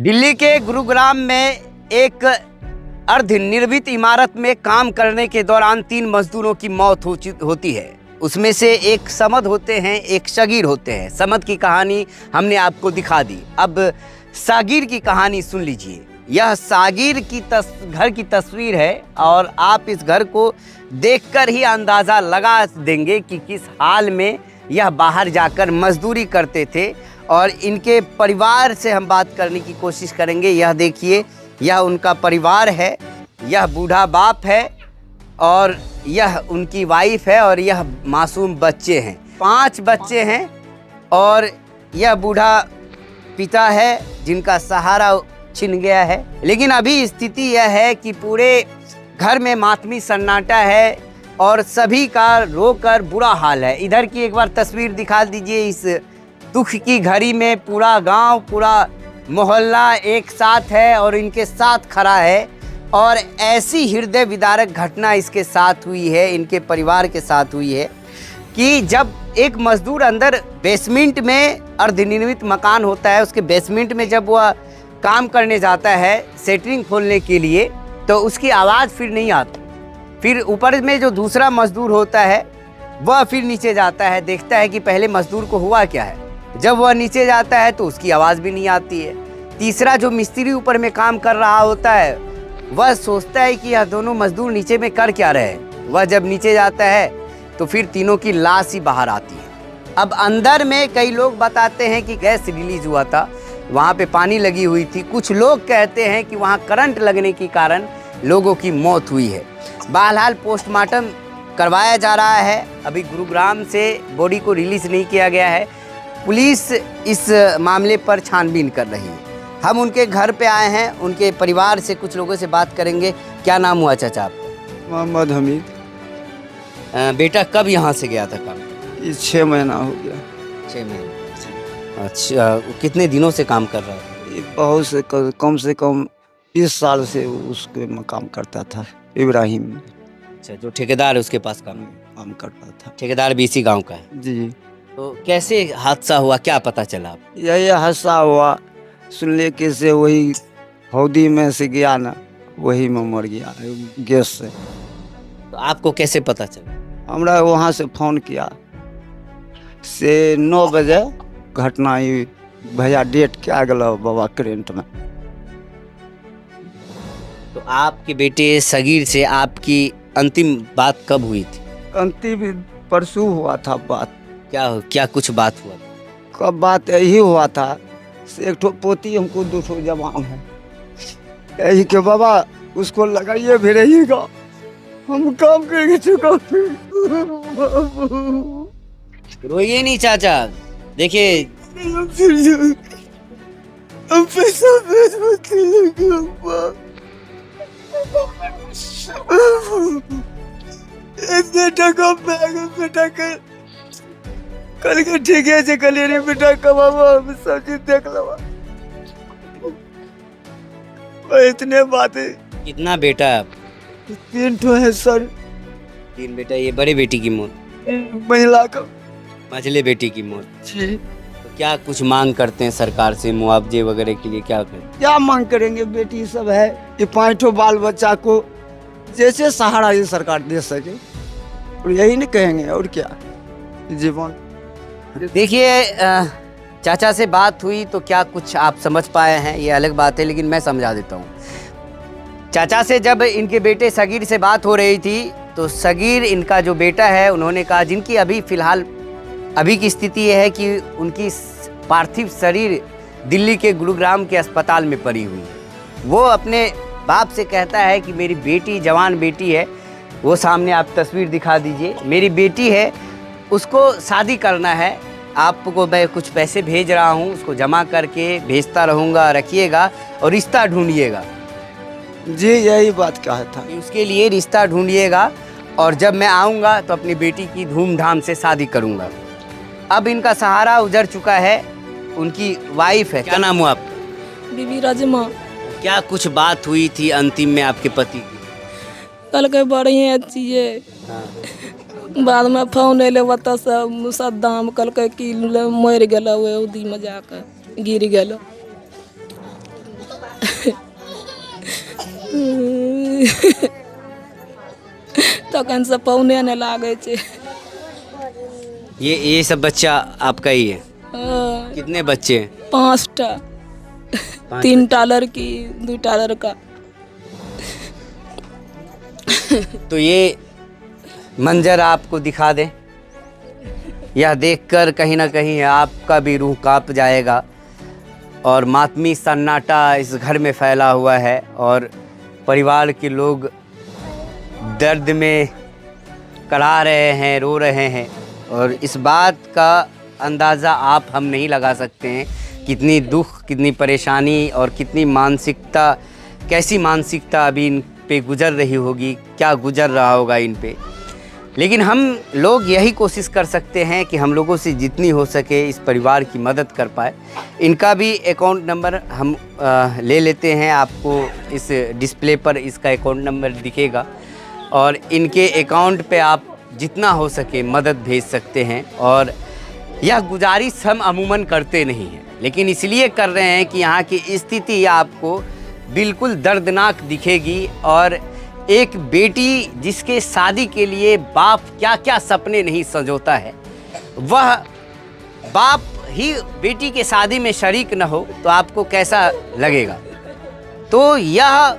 दिल्ली के गुरुग्राम में एक अर्धनिर्मित इमारत में काम करने के दौरान 3 मजदूरों की मौत होती है। उसमें से एक समद होते हैं, एक शगीर होते हैं। समद की कहानी हमने आपको दिखा दी, अब सागिर की कहानी सुन लीजिए। यह सागिर की घर की तस्वीर है और आप इस घर को देखकर ही अंदाज़ा लगा देंगे कि किस हाल में यह बाहर जाकर मजदूरी करते थे। और इनके परिवार से हम बात करने की कोशिश करेंगे। यह देखिए, यह उनका परिवार है, यह बूढ़ा बाप है और यह उनकी वाइफ है और यह मासूम बच्चे हैं। 5 बच्चे हैं और यह बूढ़ा पिता है जिनका सहारा छिन गया है। लेकिन अभी स्थिति यह है कि पूरे घर में मातमी सन्नाटा है और सभी का रोकर बुरा हाल है। इधर की एक बार तस्वीर दिखा दीजिए। इस दुख की घड़ी में पूरा गांव, पूरा मोहल्ला एक साथ है और इनके साथ खड़ा है। और ऐसी हृदय विदारक घटना इसके साथ हुई है, इनके परिवार के साथ हुई है कि जब एक मजदूर अंदर बेसमेंट में, अर्धनिर्मित मकान होता है, उसके बेसमेंट में जब वह काम करने जाता है सेटरिंग खोलने के लिए, तो उसकी आवाज़ फिर नहीं आती। फिर ऊपर में जो दूसरा मजदूर होता है वह फिर नीचे जाता है, देखता है कि पहले मजदूर को हुआ क्या है। जब वह नीचे जाता है तो उसकी आवाज़ भी नहीं आती है। तीसरा जो मिस्त्री ऊपर में काम कर रहा होता है वह सोचता है कि यह दोनों मजदूर नीचे में कर क्या रहे हैं। वह जब नीचे जाता है तो फिर तीनों की लाश ही बाहर आती है। अब अंदर में कई लोग बताते हैं कि गैस रिलीज हुआ था, वहाँ पे पानी लगी हुई थी। कुछ लोग कहते हैं कि वहाँ करंट लगने के कारण लोगों की मौत हुई है। बहरहाल पोस्टमार्टम करवाया जा रहा है। अभी गुरुग्राम से बॉडी को रिलीज़ नहीं किया गया है। पुलिस इस मामले पर छानबीन कर रही है। हम उनके घर पे आए हैं, उनके परिवार से कुछ लोगों से बात करेंगे। क्या नाम हुआ चाचा आपका? मोहम्मद हमीद। बेटा कब यहाँ से गया था काम? ये 6 महीना हो गया। 6 महीने। अच्छा, कितने दिनों से काम कर रहा है? ये बहुत से कम 20 साल से उसके में काम करता था। इब्राहिम। अच्छा, जो ठेकेदार है उसके पास काम करता था। ठेकेदार भी इसी गाँव का है? जी। तो कैसे हादसा हुआ, क्या पता चला? यही हादसा हुआ, सुन ले कैसे वही हौदी में से गया ना, वही में मर गया गैस से। तो आपको कैसे पता चला? हमरा वहाँ से फ़ोन किया से 9 बजे घटना ही भैया डेट के आ गया बाबा करेंट में। तो आपके बेटे सगीर से आपकी अंतिम बात कब हुई थी? अंतिम परसों हुआ था बात। क्या कुछ बात हुआ? कब बात यही हुआ था से एक ठो पोती हमको 2 ठो जवान है, यही के बाबा उसको लगाइए भी रहिएगा, हम काम करेंगे चुका। रोइए नहीं चाचा, देखिए हम पैसा इतने टका बेटा के कल के ठीक है कल रे बेटा कमावा सब चीज देख लवा। इतने बातें। कितना बेटा है? 3 ठो है सर। 3 बेटा। ये बड़े बेटी की मौत, महिला का मझले बेटी की मौत। जी। तो क्या कुछ मांग करते हैं सरकार से मुआवजे वगैरह के लिए? क्या मांग करेंगे? बेटी सब है, ये 5 ठो बाल बच्चा को जैसे सहारा ये सरकार दे सके, और यही नहीं कहेंगे और क्या। जीवन देखिए, चाचा से बात हुई तो क्या कुछ आप समझ पाए हैं ये अलग बात है, लेकिन मैं समझा देता हूँ। चाचा से जब इनके बेटे सगीर से बात हो रही थी तो सगीर इनका जो बेटा है, उन्होंने कहा, जिनकी अभी फ़िलहाल अभी की स्थिति ये है कि उनकी पार्थिव शरीर दिल्ली के गुरुग्राम के अस्पताल में पड़ी हुई है। वो अपने बाप से कहता है कि मेरी बेटी, जवान बेटी है, वो सामने आप तस्वीर दिखा दीजिए, मेरी बेटी है, उसको शादी करना है, आपको मैं कुछ पैसे भेज रहा हूँ, उसको जमा करके भेजता रहूँगा, रखिएगा और रिश्ता ढूंढिएगा। जी, यही बात कहा था। उसके लिए रिश्ता ढूंढिएगा और जब मैं आऊँगा तो अपनी बेटी की धूमधाम से शादी करूँगा। अब इनका सहारा उजड़ चुका है, उनकी वाइफ है। क्या नाम हुआ आपका? बीबी राजमा। क्या कुछ बात हुई थी अंतिम में आपके पति की? कल के बढ़िया चीज़े बाद में फोन अले बता सब सद्दाम कल के कि मर गया, उदी में जाकर गिर गया। तखन से पौने नहीं लागे छे। ये सब बच्चा आपका ही है? हाँ, कितने बच्चे हैं? 5टा, 3टा लड़की 2टा लड़का। तो ये मंजर आपको दिखा दें, यह देखकर कहीं ना कहीं आपका भी रूह कांप जाएगा। और मातमी सन्नाटा इस घर में फैला हुआ है और परिवार के लोग दर्द में करा रहे हैं, रो रहे हैं। और इस बात का अंदाज़ा आप हम नहीं लगा सकते हैं कितनी दुख, कितनी परेशानी और कितनी मानसिकता, कैसी मानसिकता अभी इन पे गुजर रही होगी, क्या गुजर रहा होगा इन पे। लेकिन हम लोग यही कोशिश कर सकते हैं कि हम लोगों से जितनी हो सके इस परिवार की मदद कर पाए। इनका भी अकाउंट नंबर हम ले लेते हैं, आपको इस डिस्प्ले पर इसका अकाउंट नंबर दिखेगा और इनके अकाउंट पे आप जितना हो सके मदद भेज सकते हैं। और यह गुजारिश हम अमूमन करते नहीं हैं, लेकिन इसलिए कर रहे हैं कि यहाँ की स्थिति आपको बिल्कुल दर्दनाक दिखेगी। और एक बेटी जिसके शादी के लिए बाप क्या क्या सपने नहीं संजोता है, वह बाप ही बेटी के शादी में शरीक न हो तो आपको कैसा लगेगा। तो यह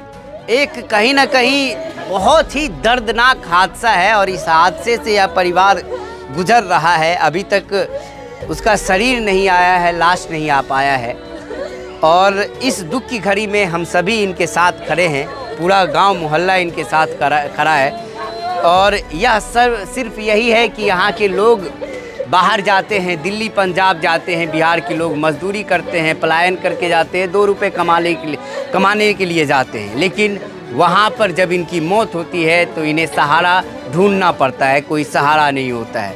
एक कहीं ना कहीं बहुत ही दर्दनाक हादसा है और इस हादसे से यह परिवार गुजर रहा है। अभी तक उसका शरीर नहीं आया है, लाश नहीं आ पाया है। और इस दुख की घड़ी में हम सभी इनके साथ खड़े हैं, पूरा गांव मोहल्ला इनके साथ खड़ा है। और यह सिर्फ यही है कि यहाँ के लोग बाहर जाते हैं, दिल्ली पंजाब जाते हैं, बिहार के लोग मजदूरी करते हैं, पलायन करके जाते हैं, 2 रुपये कमाने के लिए जाते हैं। लेकिन वहाँ पर जब इनकी मौत होती है तो इन्हें सहारा ढूंढना पड़ता है, कोई सहारा नहीं होता है।